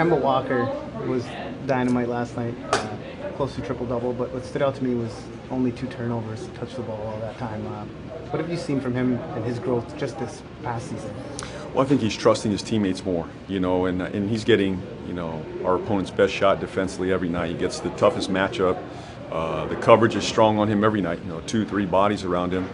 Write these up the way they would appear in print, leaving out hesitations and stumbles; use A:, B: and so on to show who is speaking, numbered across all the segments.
A: Kemba Walker was dynamite last night, close to triple-double, but what stood out to me was only 2 turnovers, touched the ball all that time. What have you seen from him and his growth just this past season?
B: Well, I think he's trusting his teammates more, and he's getting, our opponent's best shot defensively every night. He gets the toughest matchup. The coverage is strong on him every night, 2, 3 bodies around him.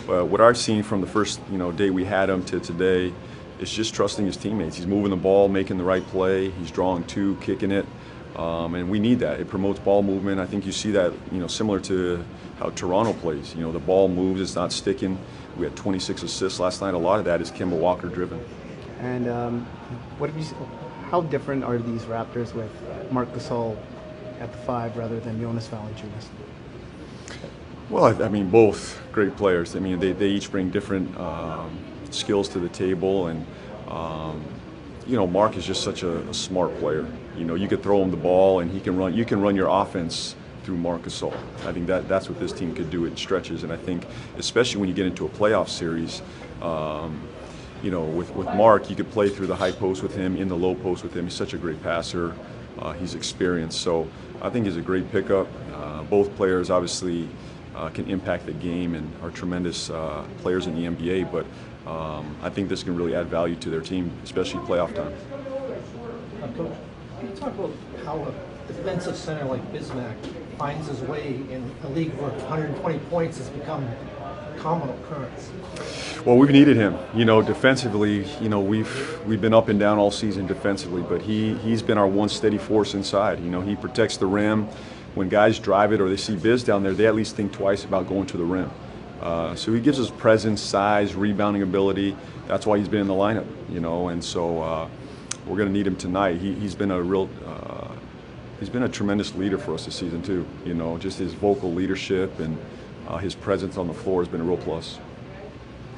B: But what I've seen from the first, day we had him to today is just trusting his teammates. He's moving the ball, making the right play. He's drawing 2, kicking it. And we need that. It promotes ball movement. I think you see that, similar to how Toronto plays. The ball moves, it's not sticking. We had 26 assists last night. A lot of that is Kemba Walker driven.
A: And how different are these Raptors with Marc Gasol at the 5 rather than Jonas Valanciunas?
B: Well, I mean, both great players. I mean, they each bring different skills to the table, and Marc is just such a smart player. You could throw him the ball, and he can run. You can run your offense through Marc Gasol. I think that's what this team could do in stretches, and I think especially when you get into a playoff series, with Marc, you could play through the high post with him, in the low post with him. He's such a great passer. He's experienced, so I think he's a great pickup. Both players obviously can impact the game and are tremendous players in the NBA, but I think this can really add value to their team, especially playoff time.
C: Coach, can you talk about how a defensive center like Bismack finds his way in a league where 120 points has become common occurrence?
B: Well, we've needed him. Defensively, we've been up and down all season defensively, but he's been our one steady force inside. He protects the rim. When guys drive it or they see Biz down there, they at least think twice about going to the rim. So he gives us presence, size, rebounding ability. That's why he's been in the lineup, and so we're going to need him tonight. He's been a tremendous leader for us this season too. Just his vocal leadership and his presence on the floor has been a real plus.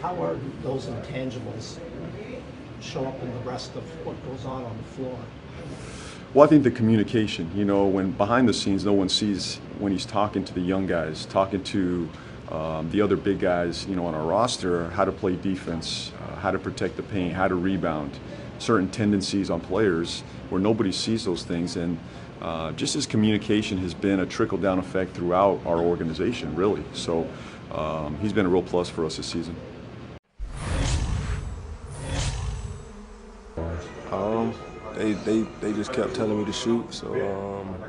C: How are those intangibles show up in the rest of what goes on the floor?
B: Well, I think the communication, when behind the scenes no one sees when he's talking to the young guys, talking to the other big guys, on our roster, how to play defense, how to protect the paint, how to rebound, certain tendencies on players where nobody sees those things. And just his communication has been a trickle-down effect throughout our organization, really. So he's been a real plus for us this season.
D: They just kept telling me to shoot, so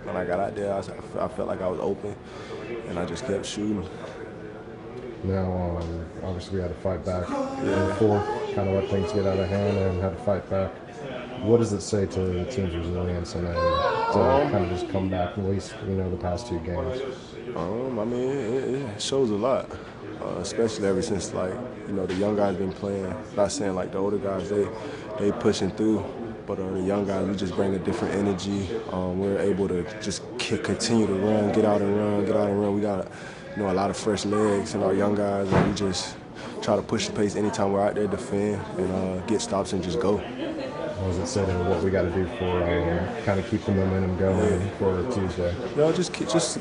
D: when I got out there, I felt like I was open, and I just kept shooting.
E: Now, obviously we had to fight back in the fourth, kind of let things get out of hand and had to fight back. What does it say to the team's resilience and then to kind of just come back, at least, the past 2 games?
D: I mean, it shows a lot, especially ever since, the young guys been playing. Not saying like the older guys, they pushing through. But the young guys, we just bring a different energy. We're able to just continue to run, get out and run. We got, a lot of fresh legs in our young guys, and we just try to push the pace anytime we're out there, defend, and get stops and just go.
E: What does it say to what we got to do for kind of keep the momentum going for Tuesday?
D: Just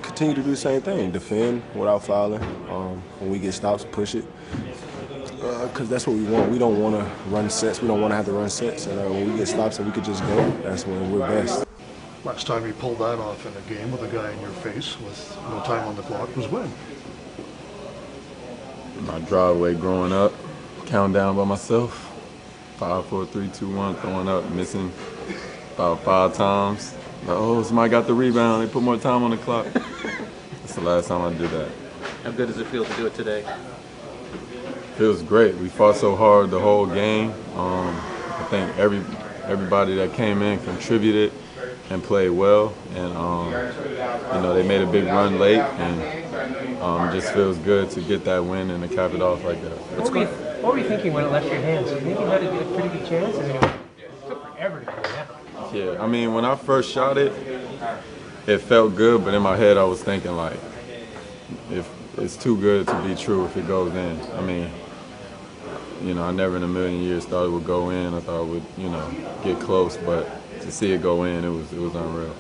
D: continue to do the same thing, defend without fouling. When we get stops, push it. Because that's what we want. We don't want to run sets. We don't want to have to run sets. And when we get stops and we could just go, that's when we're best.
F: Last time you pulled that off in a game with a guy in your face with no time on the clock was when?
G: My driveway growing up, counting down by myself. 5, 4, 3, 2, 1, throwing up, missing about 5 times. Somebody got the rebound. They put more time on the clock. That's the last time I did that.
H: How good does it feel to do it today?
G: Feels great. We fought so hard the whole game. I think everybody that came in contributed and played well, and they made a big run late, and it just feels good to get that win and to cap it off like that.
I: What were you thinking when it left your hands? You think you had a pretty good chance? I mean, it took forever to go down.
G: Yeah, I mean, when I first shot it, it felt good, but in my head I was thinking like, if it's too good to be true if it goes in. I mean, I never in a million years thought it would go in. I thought it would, get close, but to see it go in, it was unreal.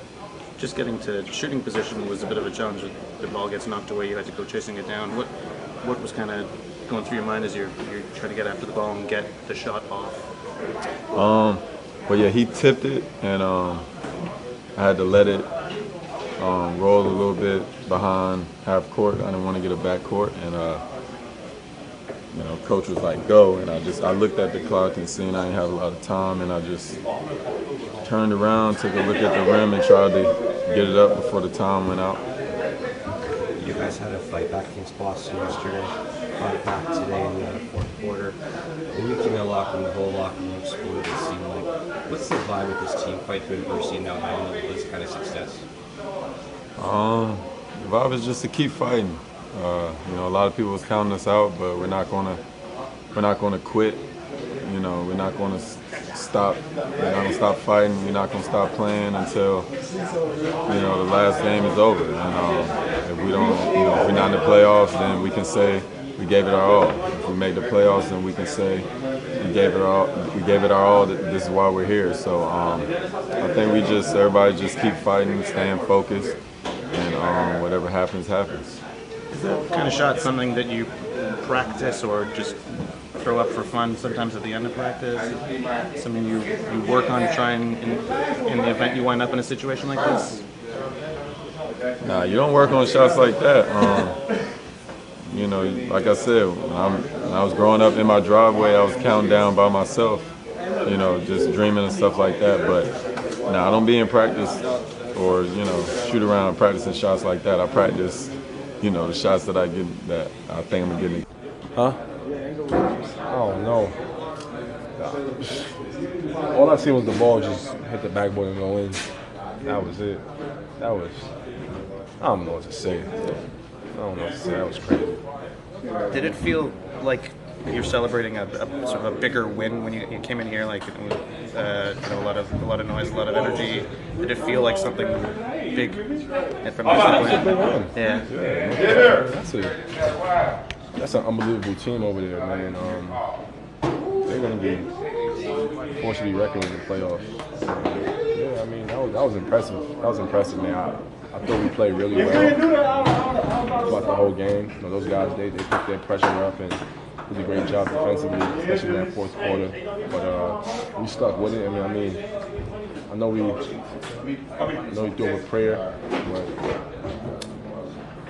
H: Just getting to shooting position was a bit of a challenge. The ball gets knocked away, you had to go chasing it down. What was kind of going through your mind as you're trying to get after the ball and get the shot off?
G: But yeah, he tipped it, and I had to let it roll a little bit behind half court. I didn't want to get a back court, and you know, coach was like, go, and I looked at the clock and seen I didn't have a lot of time, and I just turned around, took a look at the rim, and tried to get it up before the time went out.
J: You guys had a fight back against Boston yesterday, fought it back today in the fourth quarter. When you came in the locker room, the whole locker room exploded, it seemed like. What's the vibe with this team, fight through adversity, now having this kind of success?
G: The vibe is just to keep fighting. You know, a lot of people was counting us out, but we're not gonna quit. You know, we're not gonna stop. We're not gonna stop fighting. We're not gonna stop playing until, you know, the last game is over. And if we don't, you know, if we're not in the playoffs, then we can say we gave it our all. If we make the playoffs, then we can say we gave it our all. We gave it our all. This is why we're here. So I think everybody just keep fighting, staying focused, and whatever happens, happens.
H: Is that kind of shot something that you practice or just throw up for fun sometimes at the end of practice? Something you work on trying in the event you wind up in a situation like this?
G: Nah, you don't work on shots like that. You know, like I said, when I was growing up in my driveway, I was counting down by myself, you know, just dreaming and stuff like that. But nah, I don't be in practice or, you know, shoot around practicing shots like that. I practice, you know, the shots that I think I'm getting.
K: Huh? Oh no. All I seen was the ball just hit the backboard and go in. That was it. That was, I don't know what to say. That was crazy.
H: Did it feel like you're celebrating a sort of a bigger win when you came in here, like you know, a lot of noise, a lot of energy? Did it feel like something big from your standpoint?
K: Yeah. That's an unbelievable team over there, man. They're gonna be forced to be reckoned with in the playoffs. Yeah, I mean that was impressive. That was impressive, man. I thought we played really well throughout the whole game. You know, those guys, they picked their pressure up and did a great job defensively, especially in that fourth quarter. But we stuck with it. I mean, I know we do it with prayer, but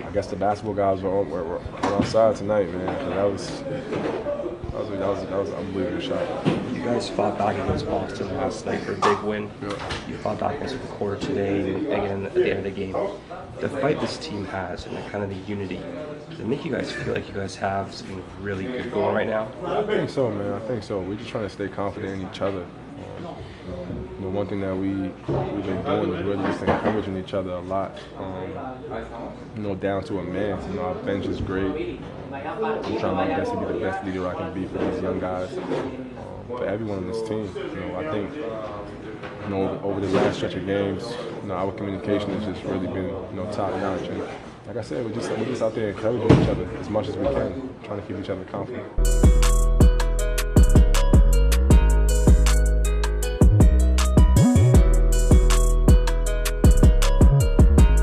K: I guess the basketball guys were on our side tonight, man. That was an unbelievable shot.
J: You guys fought back against Boston last night for a big win.
K: Yeah.
J: You fought back against the quarter today and again at the end of the game. The fight this team has and the kind of the unity, does it make you guys feel like you guys have something really good going right now?
K: I think so, man. I think so. We're just trying to stay confident in each other. You know, one thing that we've been doing is really just encouraging each other a lot. You know, down to a man. You know, our bench is great. I'm trying my best to be the best leader I can be for these young guys, for everyone on this team. You know, I think, you know, over the last stretch of games, you know, our communication has just really been, you know, top notch. And like I said, we're just out there encouraging each other as much as we can, trying to keep each other confident.